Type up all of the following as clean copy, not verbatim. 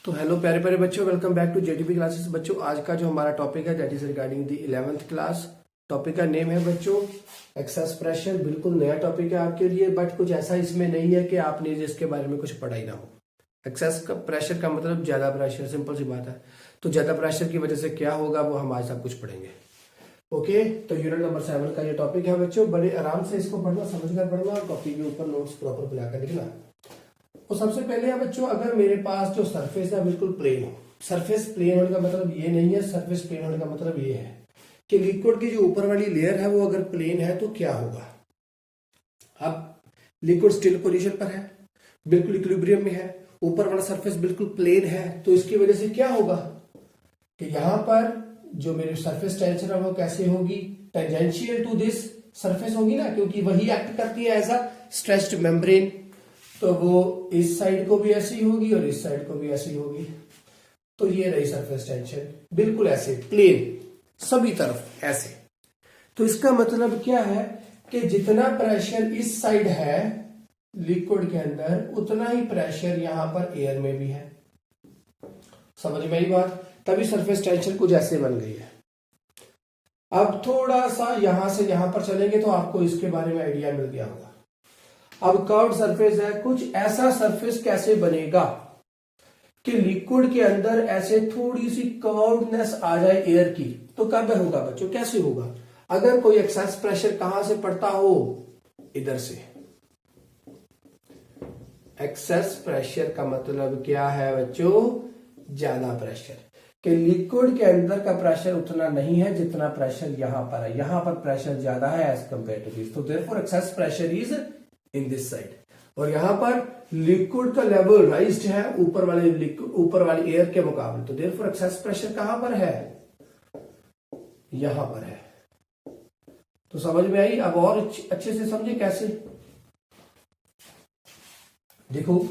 तो हेलो प्यारे प्यारे बच्चों, welcome back to JDP classes. बच्चों आज का जो हमारा टॉपिक है that is regarding the 11th class. Topic का नेम है बच्चों एक्सेस प्रेशर। बिल्कुल नया टॉपिक है आपके लिए, बट कुछ ऐसा इसमें नहीं है कि आपने इसके बारे में कुछ पढ़ा ही ना हो। एक्सेस का प्रेशर का मतलब ज्यादा प्रेशर, सिंपल सी बात है। तो ज्यादा प्रेशर की वजह से क्या होगा वो हम आज सब कुछ पढ़ेंगे। ओके, तो यूनिट नंबर 7 का ये टॉपिक है बच्चों। बड़े आराम से इसको पढ़ना, समझ कर पढ़ना और कॉपी के ऊपर नोट्स प्रॉपर बनाकर लिखना। तो सबसे पहले है बच्चों, अगर मेरे पास जो सरफेस है बिल्कुल प्लेन हो। सरफेस प्लेन होने का मतलब ये नहीं है, सरफेस प्लेन होने का मतलब ये है कि लिक्विड की जो ऊपर वाली लेयर है वो अगर प्लेन है तो क्या होगा। अब लिक्विड स्टिल पोजीशन पर है, बिल्कुल इक्विलिब्रियम में है, ऊपर वाला सरफेस बिल्कुल प्लेन है, तो इसकी वजह से क्या होगा कि यहां पर जो मेरी सरफेस टेंशन है वो कैसे होगी, टेंजेंशियल टू दिस सरफेस होगी ना, क्योंकि वही एक्ट करती है एज अ स्ट्रेच्ड मेम्ब्रेन। तो वो इस साइड को भी ऐसी होगी और इस साइड को भी ऐसी होगी। तो ये रही सरफेस टेंशन, बिल्कुल ऐसे प्लेन सभी तरफ ऐसे। तो इसका मतलब क्या है कि जितना प्रेशर इस साइड है लिक्विड के अंदर, उतना ही प्रेशर यहां पर एयर में भी है। समझ में आई बात? तभी सरफेस टेंशन कुछ ऐसे बन गई है। अब थोड़ा सा यहां से यहां पर चलेंगे तो आपको इसके बारे में आइडिया मिल गया होगा। अब कर्व्ड सरफेस है, कुछ ऐसा सरफेस कैसे बनेगा कि लिक्विड के अंदर ऐसे थोड़ी सी कर्व्डनेस आ जाए एयर की। तो कब होगा बच्चों, कैसे होगा? अगर कोई एक्सेस प्रेशर कहां से पड़ता हो, इधर से। एक्सेस प्रेशर का मतलब क्या है बच्चों? ज्यादा प्रेशर। कि लिक्विड के अंदर का प्रेशर उतना नहीं है जितना प्रेशर यहां पर है। यहां पर प्रेशर ज्यादा है एज कंपेयर टू दिस, तो therefore excess pressure is in this side. और यहां पर लिक्विड का लेवल राइज्ड है ऊपर वाली एयर के मुकाबले, तो देयरफॉर एक्सेस प्रेशर कहां पर है? यहां पर है। तो समझ में आई? अब और अच्छे से समझे कैसे। देखो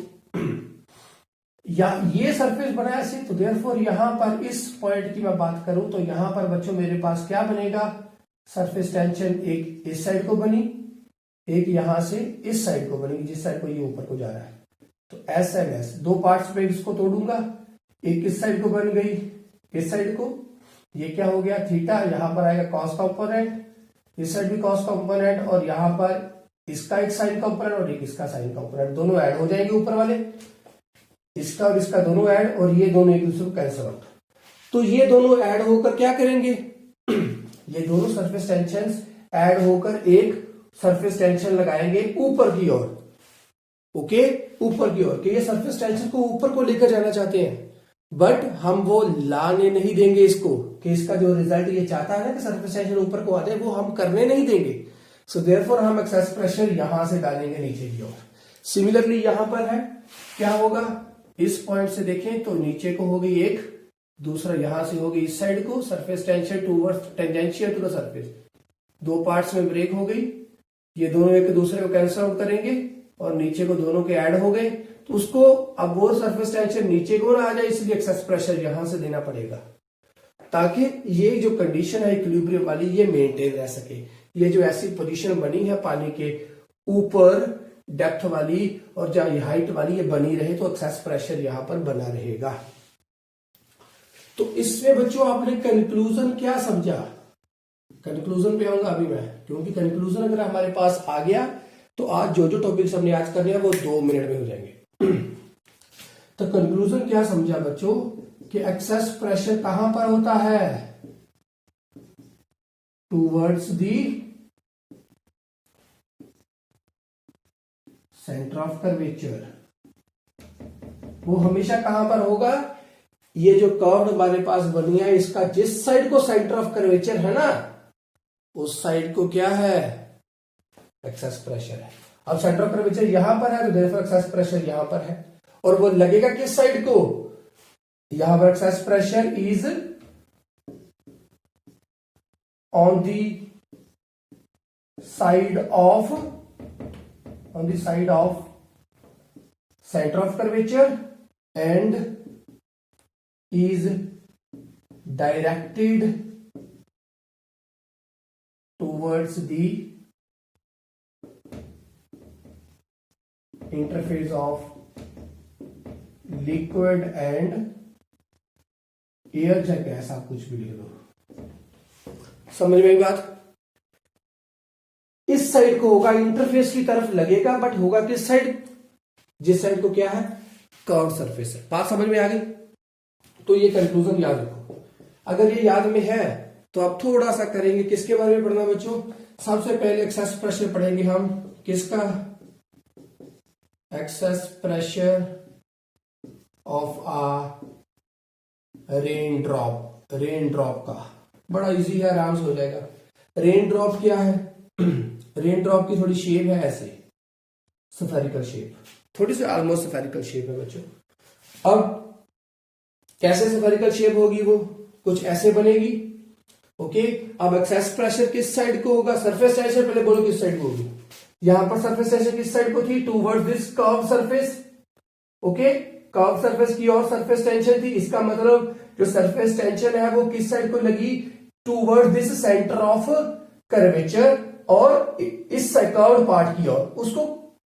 या ये सरफेस बना ऐसे, तो देयरफॉर यहां पर इस पॉइंट की मैं बात करूं तो यहां पर बच्चों मेरे पास क्या बनेगा? सरफेस टेंशन एक इस साइड को बनी, एक यहां से इस साइड को बनेगी, जिस साइड को ये ऊपर को जा रहा है। तो एस एंड एस दो पार्ट्स में इसको तोड़ूंगा। एक इस साइड को बन गई, इस साइड को, ये क्या हो गया थीटा, यहां पर आएगा कॉस कंपोनेंट, इस साइड भी कॉस कंपोनेंट, और यहां पर इसका एक साइन कंपोनेंट और एक इसका साइन कंपोनेंट, दोनों ऐड हो जाएंगे ऊपर वाले, इसका और इसका दोनों ऐड, और ये दोनों एक दूसरे को कैंसिल आउट। तो ये दोनों ऐड होकर क्या करेंगे ये दोनों सरफेस टेंशन ऐड होकर एक सरफेस टेंशन लगाएंगे ऊपर की ओर। ओके, ऊपर की ओर, कि ये सरफेस टेंशन को ऊपर को लेकर जाना चाहते हैं, बट हम वो लाने नहीं देंगे इसको, कि इसका जो रिजल्ट ये चाहता है ना कि सरफेस टेंशन ऊपर को आ जाए, वो हम करने नहीं देंगे। सो देयरफॉर हम एक्सेस प्रेशर यहां से डालेंगे नीचे की ओर। सिमिलरली यहां पर है, क्या होगा? इस पॉइंट से देखें तो नीचे को होगी एक, दूसरा यहां से होगी इस साइड को, surface tension towards tangential to the surface, दो पार्ट्स में ब्रेक हो गई, ये दोनों एक दूसरे को कैंसिल आउट करेंगे और नीचे को दोनों के ऐड हो गए। तो उसको अब वो सरफेस टेंशन नीचे को ना आ जाए, इसलिए एक्सेस प्रेशर यहां से देना पड़ेगा, ताकि ये जो कंडीशन है इक्विलिब्रियम वाली ये मेंटेन रह सके। ये जो ऐसी पोजीशन बनी है पानी के ऊपर डेप्थ वाली और जहां हाइट वाली, ये बनी रहे, तो एक्सेस प्रेशर यहां पर बना रहेगा। तो इसमें बच्चों आपने कंक्लूजन क्या समझा? कंक्लूजन पे आऊंगा अभी मैं, क्योंकि कंक्लूजन अगर हमारे पास आ गया तो आज जो जो टॉपिक्स हमने आज करने हैं वो 2 मिनट में हो जाएंगे। तो कंक्लूजन क्या समझा बच्चों कि एक्सेस प्रेशर कहां पर होता है? Towards the centre of curvature. वो हमेशा कहां पर होगा? ये जो कर्व हमारे पास बनी है, इसका जिस साइड को सेंटर ऑफ कर्वेचर है ना, उस साइड को क्या है? एक्सेस प्रेशर है। अब सेंटर ऑफ कर्वेचर यहां पर है, तो देयरफॉर एक्सेस प्रेशर यहां पर है। और वो लगेगा किस साइड को? यहां पर excess pressure is on the side of center of curvature and is directed towards the interface of liquid and air या गैस, आप कुछ भी लिख दो। समझ में बात? इस साइड को होगा इंटरफेस की तरफ लगेगा, बट होगा किस साइड? जिस साइड को क्या है, कर्व सरफेस है। बात समझ में आ गई? तो ये कंक्लूजन याद रखो। अगर ये याद में है तो आप थोड़ा सा करेंगे। किसके बारे में पढ़ना बच्चों? सबसे पहले एक्सेस प्रेशर पढ़ेंगे हम। किसका? Excess pressure of rain drop. Rain drop का बड़ा इजी है, आराम से हो जाएगा। रेन ड्रॉप क्या है? रेन ड्रॉप की थोड़ी शेप है ऐसे, स्फेरिकल शेप, थोड़ी सी ऑलमोस्ट स्फेरिकल शेप है बच्चों। अब कैसे स्फेरिकल शेप होगी? वो कुछ ऐसे बनेगी। ओके, अब एक्सेस प्रेशर किस साइड को होगा? सरफेस टेंशन, पहले बोलो किस साइड को होगी? यहां पर सरफेस टेंशन किस साइड को थी? Towards this curve surface. Okay, curve surface की और सरफेस टेंशन थी। इसका मतलब जो सरफेस टेंशन है वो किस साइड को लगी? Towards this centre of curvature, और इस कर्व्ड पार्ट की ओर। उसको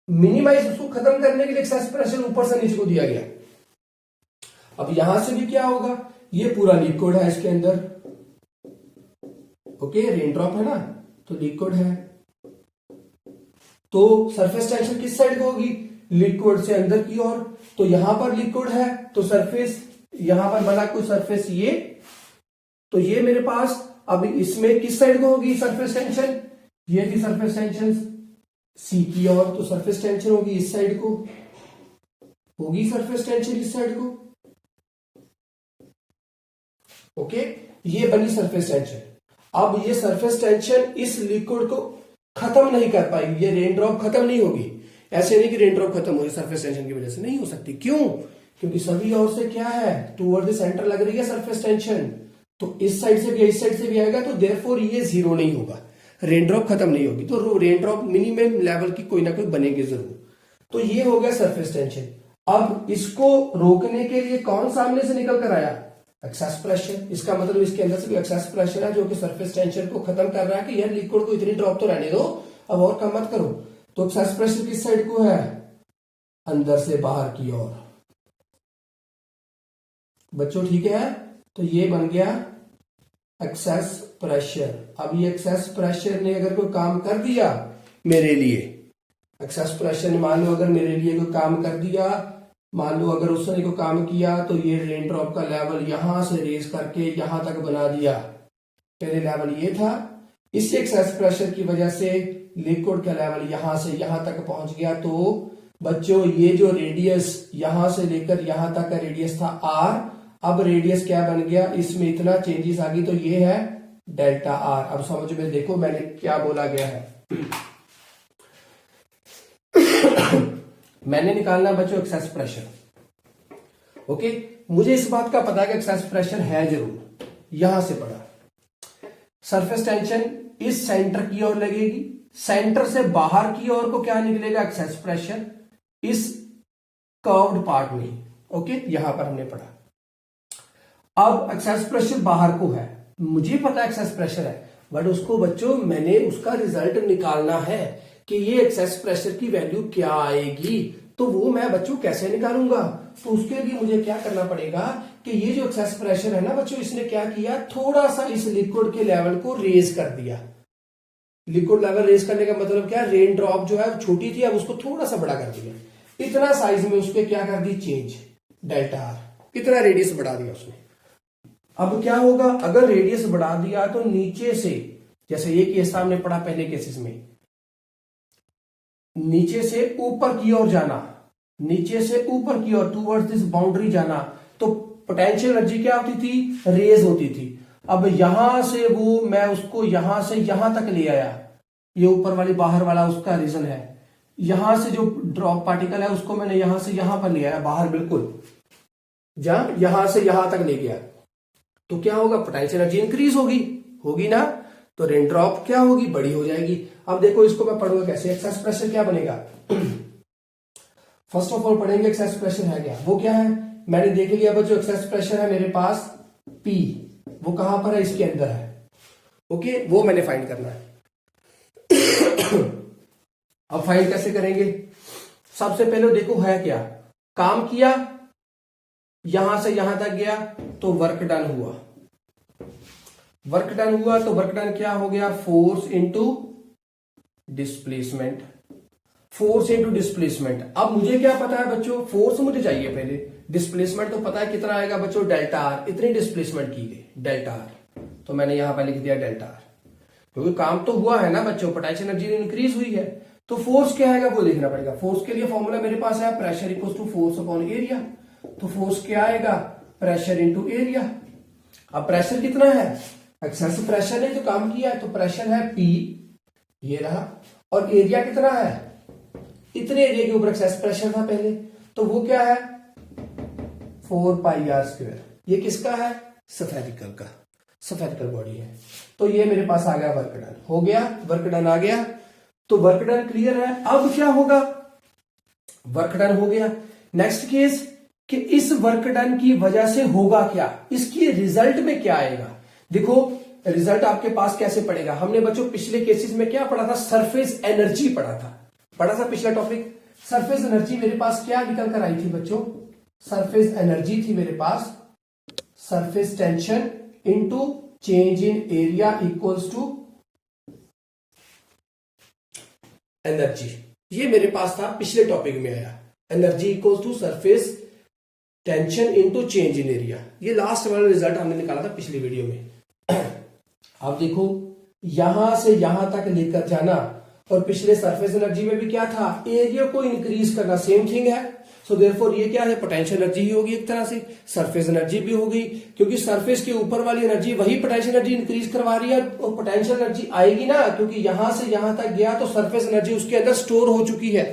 मिनिमाइज, उसको खत्म करने के लिए एक्सेस प्रेशर ऊपर से नीचे को दिया गया। अब यहां से भी क्या होगा? ये पूरा लिक्विड है इसके अंदर। ओके, रेन ड्रॉप है ना, तो लिक्विड है, तो सरफेस टेंशन किस साइड को होगी? लिक्विड से अंदर की ओर। तो यहां पर लिक्विड है तो सरफेस, यहां पर बना कुछ सरफेस ये, तो ये मेरे पास अब इसमें किस साइड को होगी सरफेस टेंशन? ये थी सरफेस टेंशन सी की ओर, तो सरफेस टेंशन होगी इस साइड को, होगी सरफेस टेंशन इस साइड को। ओके, ये बनी सरफेस टेंशन। अब ये सरफेस टेंशन इस लिक्विड को खत्म नहीं कर पाएगी, ये रेन ड्रॉप खत्म नहीं होगी। ऐसे नहीं कि रेन ड्रॉप खत्म हो सरफेस टेंशन की वजह से, नहीं हो सकती। क्यों? क्योंकि सभी ओर से क्या है? टूवर्ड द सेंटर लग रही है सरफेस टेंशन, तो इस साइड से भी इस साइड से भी आएगा, तो देयरफॉर ये जीरो नहीं होगा, रेन ड्रॉप खत्म नहीं होगी। तो रेन ड्रॉप मिनिमम लेवल की कोई ना कोई बनेगी जरूर। तो ये हो गया सरफेस टेंशन। अब इसको रोकने के लिए कौन सामने से निकल कर आया? Excess pressure. इसका मतलब इसके अंदर से भी एक्सेस प्रेशर है जो कि सरफेस टेंशन को खत्म कर रहा है कि यार लिक्विड को इतनी ड्रॉप तो रहने दो, अब और कम मत करो। तो एक्सेस प्रेशर किस साइड को है? अंदर से बाहर की ओर। बच्चों ठीक है? तो ये बन गया एक्सेस प्रेशर। अब ये एक्सेस प्रेशर ने अगर कोई काम कर दिया मेरे लिए, एक्सेस प्रेशर ने मान लो अगर मेरे लिए कोई काम कर दिया, मान लो अगर उसने कोई काम किया, तो ये रेन ड्रॉप का लेवल यहां से रेज करके यहां तक बना दिया। पहले लेवल ये था, इस एक्सेस प्रेशर की वजह से लिक्विड का लेवल यहां से यहां तक पहुंच गया। तो बच्चों ये जो रेडियस यहां से लेकर यहां तक का रेडियस था आर, अब रेडियस क्या बन गया? इसमें इतना चेंजेस आ गई, तो ये है डेल्टा आर। अब समझ में देखो मैंने क्या बोला गया है। मैंने निकालना बच्चों एक्सेस प्रेशर। ओके, मुझे इस बात का पता है कि एक्सेस प्रेशर है जरूर, यहां से पढ़ा। सरफेस टेंशन इस सेंटर की ओर लगेगी, सेंटर से बाहर की ओर को क्या निकलेगा? एक्सेस प्रेशर इस कर्व्ड पार्ट में। ओके, यहां पर हमने पढ़ा। अब एक्सेस प्रेशर बाहर को है, मुझे पता एक्सेस प्रेशर है, बट उसको बच्चों मैंने उसका रिजल्ट निकालना है कि ये एक्सेस प्रेशर की वैल्यू क्या आएगी। तो वो मैं बच्चों कैसे निकालूंगा? तो उसके लिए मुझे क्या करना पड़ेगा कि ये जो एक्सेस प्रेशर है ना बच्चों, इसने क्या किया? थोड़ा सा इस लिक्विड के लेवल को रेज कर दिया। लिक्विड लेवल रेज करने का मतलब क्या? रेन ड्रॉप जो है छोटी थी, अब उसको थोड़ा सा बड़ा कर दिया, इतना साइज में उसके क्या कर दी? चेंज, डेल्टा आर, इतना रेडियस बढ़ा दिया उसने। अब क्या होगा? अगर रेडियस बढ़ा दिया तो नीचे से, जैसे ये केस हमने पढ़ा पहले केसेस में, नीचे से ऊपर की ओर जाना, नीचे से ऊपर की ओर टूवर्ड्स दिस बाउंड्री जाना, तो पोटेंशियल एनर्जी क्या होती थी? रेज होती थी। अब यहां से वो मैं उसको यहां से यहां तक ले आया, ये ऊपर वाली बाहर वाला उसका रीजन है। यहां से जो ड्रॉप पार्टिकल है उसको मैंने यहां से यहां पर ले आया, बाहर बिल्कुल जहां यहां से यहां तक ले गया, तो क्या होगा? पोटेंशियल एनर्जी इंक्रीज होगी, होगी ना, तो रेन ड्रॉप क्या होगी? बड़ी हो जाएगी। अब देखो इसको मैं पढ़ूंगा कैसे। एक्सेस प्रेशर क्या बनेगा? फर्स्ट ऑफ ऑल पढ़ेंगे एक्सेस प्रेशर है क्या, वो क्या है। मैंने देख लिया बच्चों एक्सेस प्रेशर है मेरे पास P, वो कहां पर है? इसके अंदर है। ओके, वो मैंने फाइंड करना है। अब फाइंड कैसे करेंगे? सबसे पहले देखो है क्या, काम किया यहां से यहां तक गया तो वर्क डन हुआ, वर्क डन हुआ तो वर्क डन क्या हो गया, force into displacement, force into displacement. अब मुझे क्या पता है बच्चों, फोर्स मुझे चाहिए पहले, डिस्प्लेसमेंट तो पता है कितना आएगा बच्चों, डेल्टा आर, इतनी डिस्प्लेसमेंट की गई डेल्टा आर, तो मैंने यहां पर लिख दिया डेल्टा आर, क्योंकि काम तो हुआ है ना बच्चों, पोटेंशियल एनर्जी इंक्रीज हुई है, तो फोर्स क्या आएगा वो देखना पड़ेगा। फोर्स के लिए फॉर्मूला मेरे पास है, pressure equal to force upon area, तो फोर्स क्या आएगा, प्रेशर इंटू एरिया। अब प्रेशर कितना है, एक्सेस प्रेशर ने जो काम किया है, तो प्रेशर है P, ये रहा, और एरिया कितना है, इतने एरिया के ऊपर एक्सेस प्रेशर था पहले, तो वो क्या है 4πr²। ये किसका है, स्फेरिकल का, स्फेरिकल बॉडी है। तो ये मेरे पास आ गया वर्क डन, हो गया वर्क डन आ गया, तो वर्क डन क्लियर है। अब क्या होगा, वर्क डन हो गया, नेक्स्ट केस कि इस वर्क डन की वजह से होगा क्या, इसकी रिजल्ट में क्या आएगा। देखो रिजल्ट आपके पास कैसे पड़ेगा, हमने बच्चों पिछले केसेस में क्या पढ़ा था, सरफेस एनर्जी पढ़ा था पिछला टॉपिक। सरफेस एनर्जी मेरे पास क्या निकल कर आई थी बच्चों, सरफेस एनर्जी थी मेरे पास, surface tension into change in area equals to energy, ये मेरे पास था पिछले टॉपिक में आया, energy equals to surface tension into change in area, ये लास्ट वाला रिजल्ट हमने निकाला था पिछली वीडियो में। अब देखो यहां से यहां तक लेकर जाना, और पिछले सरफेस एनर्जी में भी क्या था, एरिया को इंक्रीज करना, सेम थिंग है। सो देयरफॉर ये क्या है, पोटेंशियल एनर्जी ही होगी एक तरह से, सरफेस एनर्जी भी होगी, क्योंकि सरफेस के ऊपर वाली एनर्जी वही पोटेंशियल एनर्जी इंक्रीज करवा रही है, और पोटेंशियल एनर्जी आएगी ना, क्योंकि यहां से यहां तक गया तो सरफेस एनर्जी उसके अंदर स्टोर हो चुकी है।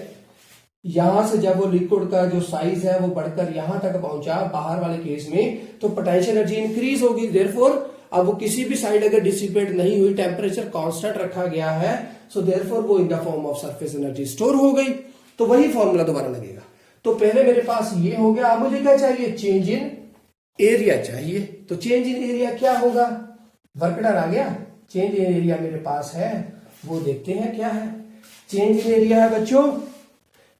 यहां से जब वो लिक्विड का जो साइज है वो बढ़कर यहां तक पहुंचा बाहर वाले केस में, तो पोटेंशियल एनर्जी इंक्रीज होगी। देयरफॉर अब वो किसी भी साइड अगर डिसिपेट नहीं हुई, टेम्परेचर कांस्टेंट रखा गया है, सो देयरफॉर वो in the form of surface energy store हो गई, तो वही फॉर्मूला दोबारा लगेगा। तो पहले मेरे पास ये हो गया, अब मुझे क्या चाहिए, चेंज इन एरिया चाहिए। तो चेंज इन एरिया क्या होगा, वर्क डन आ गया, चेंज इन एरिया मेरे पास है, वो देखते हैं क्या है। चेंज इन एरिया है बच्चों,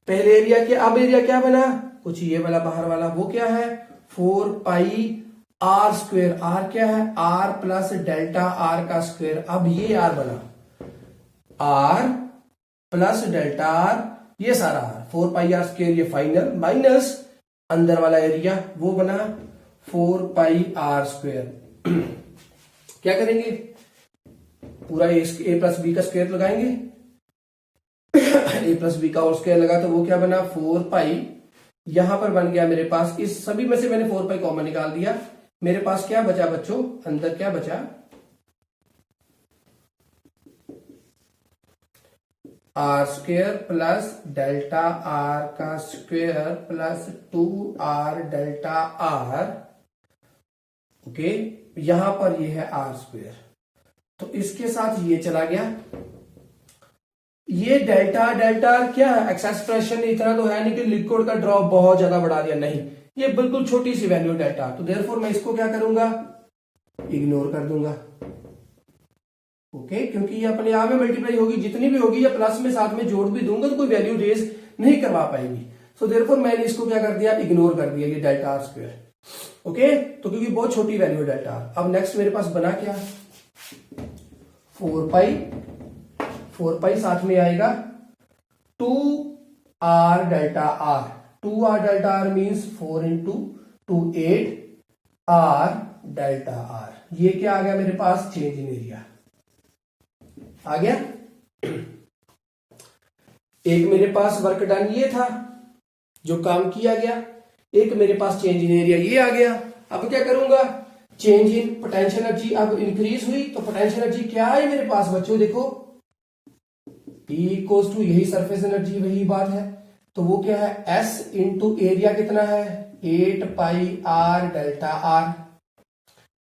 पहले एरिया क्या, अब एरिया क्या बना, कुछ ये वाला बाहर वाला, वो क्या है 4πr², आर क्या है, आर प्लस डेल्टा आर का स्क्वायर। अब ये आर बना, आर प्लस डेल्टा आर, ये सारा आर, 4πr², ये फाइनल, माइनस अंदर वाला एरिया वो बना 4πr²। क्या करेंगे, पूरा ए प्लस बी का स्क्वायर लगाएंगे, ए प्लस बी का और स्क्वायर लगा तो वो क्या बना 4π, यहां पर बन गया मेरे पास, इस सभी में से मैंने 4π कॉमन निकाल दिया, मेरे पास क्या बचा बच्चों, अंदर क्या बचा, r² प्लस डेल्टा आर का square plus 2r delta R, okay, यहां पर ये है r², तो इसके साथ ये चला गया, ये डेल्टा डेल्टा क्या है, एक्सेस प्रेशर इतना तो है नहीं कि लिक्विड का ड्रॉप बहुत ज्यादा बढ़ा दिया, नहीं, ये बिल्कुल छोटी सी वैल्यू डेल्टा, तो देयरफॉर मैं इसको क्या करूंगा, इग्नोर कर दूंगा, ओके, क्योंकि ये अपने आप में मल्टीप्लाई होगी, जितनी भी होगी या प्लस में साथ में जोड़ भी दूंगा तो कोई वैल्यू रेज नहीं करवा पाएगी। सो देयरफॉर मैंने इसको क्या कर दिया, इग्नोर कर दिया, ये डेल्टा r², ओके, तो क्योंकि बहुत छोटी वैल्यू है डेल्टा आर। अब नेक्स्ट मेरे पास बना क्या, 4π साथ में आएगा 2r delta R, 2r delta R means 4 into 2 8 r delta R, ये क्या आ गया मेरे पास, चेंज इन एरिया आ गया। एक मेरे पास वर्क डन ये था जो काम किया गया, एक मेरे पास चेंज इन एरिया ये आ गया। अब क्या करूंगा, चेंज इन पोटेंशियल एनर्जी अब इंक्रीज हुई, तो पोटेंशियल एनर्जी क्या है मेरे पास बच्चों, देखो P इक्वल्स टू, यही सरफेस एनर्जी वही बात है, तो वो क्या है S इंटू एरिया कितना है 8πr डेल्टा आर,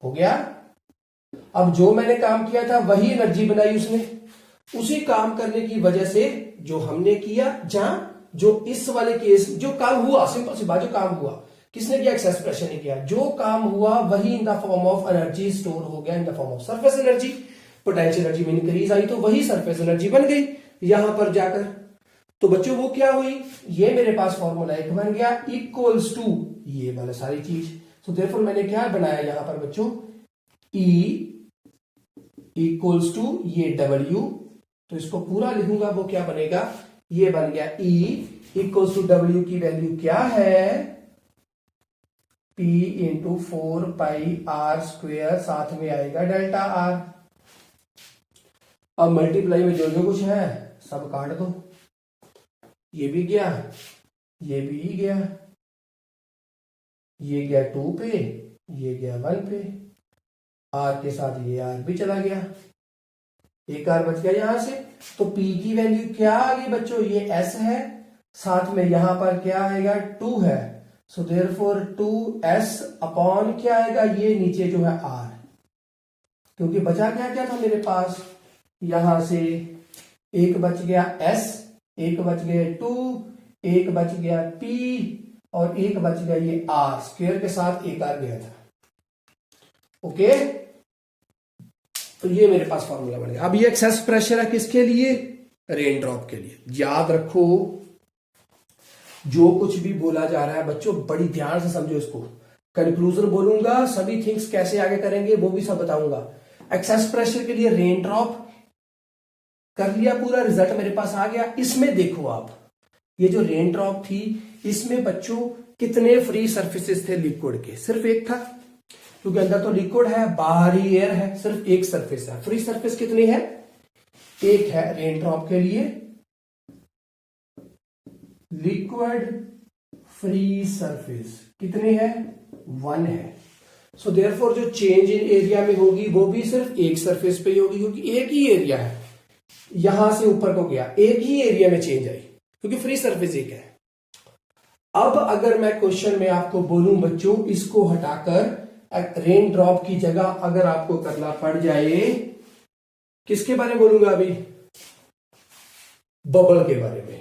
हो गया। अब जो मैंने काम किया था वही एनर्जी बनाई उसने, उसी काम करने की वजह से जो हमने किया, जहां जो इस वाले केस जो काम हुआ, सिंपल सी बात, जो काम हुआ किसने किया, एक्सेस प्रेशर ने किया, जो काम हुआ वही in the form of energy store हो गया, in the form of surface energy. Potential energy में इंक्रीज आई तो वही सरफेस एनर्जी बन गई यहां पर जाकर। तो बच्चों वो क्या हुई, ये मेरे पास फॉर्मूला एक बन गया इक्वल्स टू ये वाला सारी चीज। तो देयरफॉर मैंने क्या बनाया यहां पर बच्चों, E इक्वल्स टू ये W, तो इसको पूरा लिखूंगा वो क्या बनेगा, ये बन गया E इक्वल्स टू W की वैल्यू क्या है, P इंटू 4 पाई R स्क्वेयर, साथ में आएगा डेल्टा R। अब मल्टीप्लाई में जो जो कुछ है सब काट दो, ये भी गया, ये भी गया, ये गया 2 पे, ये गया 1 पे, R के साथ ये R भी चला गया, एक R बच गया यहां से। तो P की वैल्यू क्या आ गई बच्चों, ये S है, साथ में यहां पर क्या आएगा 2 है, सो देयरफॉर 2S अपॉन क्या आएगा, ये नीचे जो है R, क्योंकि बचा क्या क्या था मेरे पास, यहां से एक बच गया S, एक बच गया 2, एक बच गया P और एक बच गया ये R, स्क्वायर के साथ एक R गया था। ओके, तो ये मेरे पास फॉर्मूला बन गया। अब ये एक्सेस प्रेशर है किसके लिए, रेन ड्रॉप के लिए। याद रखो जो कुछ भी बोला जा रहा है बच्चों बड़ी ध्यान से समझो इसको, कंक्लूजन बोलूंगा, सभी थिंग्स कैसे आगे करेंगे वो भी सब बताऊंगा। एक्सेस प्रेशर के लिए रेन ड्रॉप कर लिया, पूरा रिजल्ट मेरे पास आ गया। इसमें देखो आप, ये जो रेन ड्रॉप थी इसमें बच्चों कितने फ्री सरफेसेस थे लिक्विड के, सिर्फ एक था, क्योंकि अंदर तो लिक्विड है बाहर ही एयर है, सिर्फ एक सरफेस है। फ्री सरफेस कितनी है, एक है रेन ड्रॉप के लिए, लिक्विड फ्री सरफेस कितनी है, 1 है। सो देयरफॉर जो चेंज इन एरिया में होगी वो भी सिर्फ एक सरफेस पे ही होगी, क्योंकि एक ही एरिया है, यहां से ऊपर को गया, एक ही एरिया में चेंज आई, क्योंकि फ्री सरफेस एक है। अब अगर मैं क्वेश्चन में आपको बोलूं बच्चों इसको हटाकर रेन ड्रॉप की जगह अगर आपको करना पड़ जाए, किसके बारे में बोलूंगा अभी, बबल के बारे में,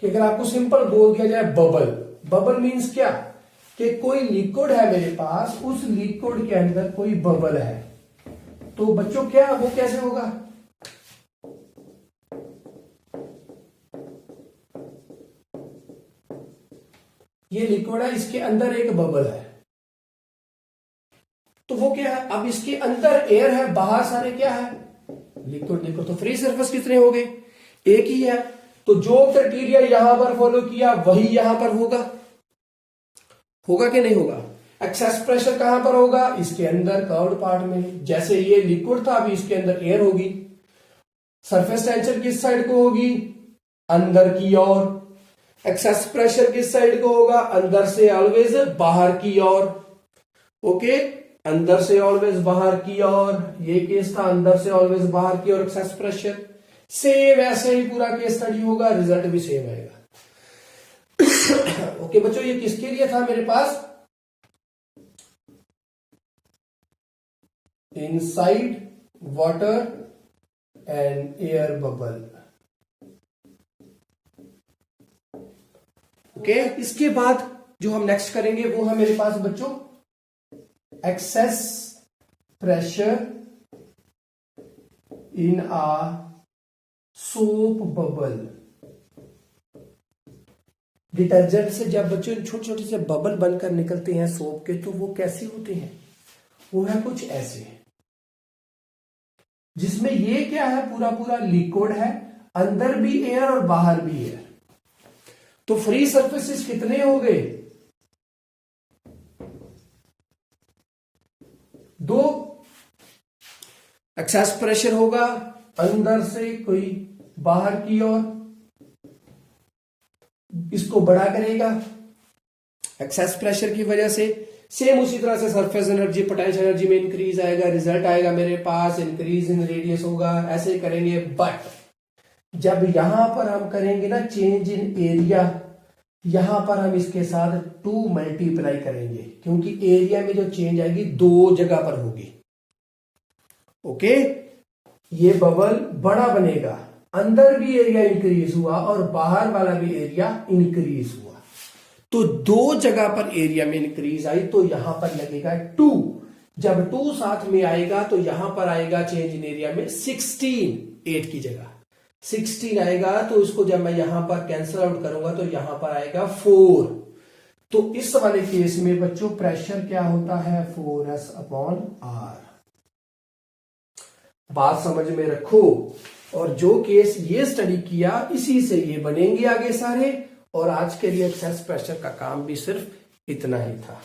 कि अगर आपको सिंपल बोल दिया जाए बबल, बबल मींस क्या, कि कोई लिक्विड है मेरे पास, उस लिक्विड के अंदर कोई बबल है, तो बच्चों क्या वो कैसे होगा, ये लिक्विड है, इसके अंदर एक बबल है, तो वो क्या है, अब इसके अंदर एयर है, बाहर सारे क्या है, लिक्विड। लिक्विड तो फ्री सरफेस कितने हो गए, एक ही है, तो जो क्राइटेरिया यहां पर फॉलो किया वही यहां पर होगा, होगा कि नहीं होगा। एक्सेस प्रेशर कहां पर होगा, इसके अंदर कर्व्ड पार्ट में, जैसे ये लिक्विड था अभी इसके अंदर एयर होगी, सरफेस टेंशन किस साइड को होगी, अंदर की ओर। एक्सेस प्रेशर किस साइड को होगा, अंदर से ऑलवेज बाहर की ओर। ओके, अंदर से ऑलवेज बाहर की ओर, ये केस था अंदर से ऑलवेज बाहर की ओर एक्सेस प्रेशर। सेम ऐसे ही पूरा केस स्टडी होगा, रिजल्ट भी सेम आएगा। ओके बच्चों, ये किसके लिए था मेरे पास, inside water and air bubble. Okay, इसके बाद जो हम नेक्स्ट करेंगे वो है मेरे पास बच्चों excess pressure in a soap bubble. Detergent से जब बच्चों छोटे छोटे से बबल बनकर निकलते हैं सोप के, तो वो कैसे होते हैं, वो है कुछ ऐसे, जिसमें ये क्या है, पूरा पूरा लिक्विड है, अंदर भी एयर और बाहर भी एयर। तो फ्री सरफेसेस कितने हो गए, 2। एक्सेस प्रेशर होगा अंदर से कोई बाहर की ओर, इसको बड़ा करेगा एक्सेस प्रेशर की वजह से। सेम उसी तरह से सरफेस एनर्जी पोटेंशियल एनर्जी में इंक्रीज आएगा, रिजल्ट आएगा मेरे पास इंक्रीज इन रेडियस होगा, ऐसे ही करेंगे। बट जब यहां पर हम करेंगे ना चेंज इन एरिया, यहां पर हम इसके साथ 2 मल्टीप्लाई करेंगे, क्योंकि एरिया में जो चेंज आएगी 2 जगह पर होगी। ओके, ये बबल बड़ा बनेगा, अंदर भी एरिया इंक्रीज हुआ और बाहर वाला भी एरिया इंक्रीज हुआ, तो 2 जगह पर एरिया में इंक्रीज आई, तो यहां पर लगेगा 2। जब 2 साथ में आएगा तो यहां पर आएगा चेंज इन एरिया में 16, 8 की जगह। 16 आएगा, तो इसको जब मैं यहां पर कैंसिल आउट करूंगा तो यहां पर आएगा 4। तो इस वाले केस में बच्चों प्रेशर क्या होता है, 4S/R। बात समझ में रखो। और जो केस ये स्टडी किया इसी से ये बनेंगे आगे सारे। और आज के लिए एक्सेस प्रेशर का काम भी सिर्फ इतना ही था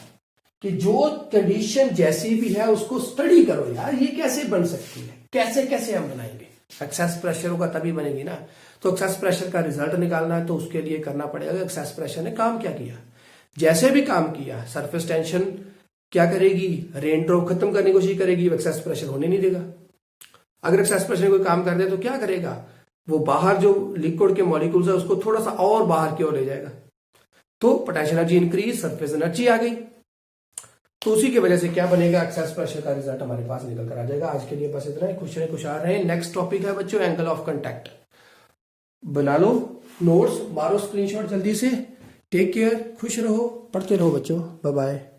कि जो कंडीशन जैसी भी है उसको स्टडी करो यार, ये कैसे बन सकती है, कैसे कैसे हम बनाएंगे। एक्सेस प्रेशर होगा तभी बनेगी ना। तो एक्सेस प्रेशर का रिजल्ट निकालना है तो उसके लिए करना पड़ेगा एक्सेस प्रेशर ने काम क्या किया। जैसे भी काम किया, सरफेस टेंशन क्या करेगी, रेन ड्रॉप खत्म करने की कोशिश करेगी, एक्सेस प्रेशर होने नहीं देगा। अगर एक्सेस प्रेशर कोई काम कर दे तो क्या करेगा, वो बाहर जो लिक्विड के मॉलिक्यूल्स है उसको थोड़ा सा और बाहर की ओर ले जाएगा। तो potential energy increase, surface energy आ गई। तो उसी की वजह से क्या बनेगा, एक्सेस प्रेशर का रिजल्ट हमारे पास निकल कर आ जाएगा। आज के लिए बस इतना ही, खुश रहे खुशहाल रहे। नेक्स्ट टॉपिक है बच्चों एंगल ऑफ कांटेक्ट। बना लो नोट्स, मारो स्क्रीनशॉट जल्दी से। टेक केयर, खुश रहो, पढ़ते रहो बच्चों। Bye bye.